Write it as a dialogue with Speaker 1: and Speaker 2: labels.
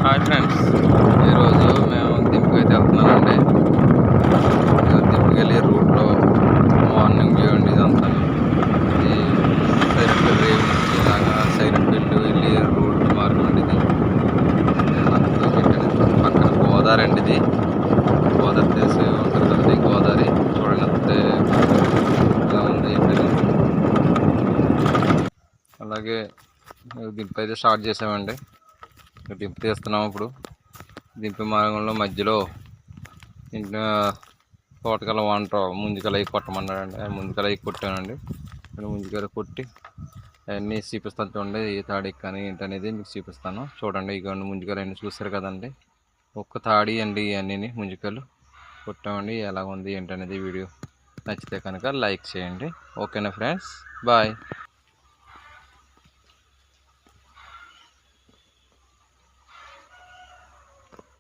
Speaker 1: Hi friends, ఈరోజు మేము దింపుకైతే వెళ్తున్నామండి. దింపుకెళ్ళి రూట్లో మార్నింగ్ వ్యూ అండి ఇదంతా. ఇది సైరన్పల్లి రేవు నుంచి ఇలాగా సైరన్పల్లి వెళ్ళి రోడ్డు మార్గం అండి ఇది. పక్కన గోదావరి అండి ఇది. గోదావరి తెలిసి ఉంటుంది కదండి, గోదావరి చూడండి అంతే ఇలా ఉంది ఏంటంటే. అలాగే దింపు అయితే స్టార్ట్ చేసామండి. దింపు తీస్తున్నాం. ఇప్పుడు దింపే మార్గంలో మధ్యలో ఇంట్లో తోటకల వంట ముందుకల అవి కొట్టమన్నాడండి. ముందుకల అవి కొట్టానండి. ముందుకల కొట్టి అవన్నీ చూపిస్తాను చూడండి. ఏ తాడి కానీ ఏంటనేది మీకు చూపిస్తాను చూడండి. ఇక ముందుకలు అన్నీ చూస్తారు కదండి. ఒక్క తాడి అండి ఇవన్నీ ముందుకలు కొట్టామండి. ఎలా ఉంది ఏంటనేది వీడియో నచ్చితే కనుక లైక్ చేయండి. ఓకేనా ఫ్రెండ్స్, బాయ్.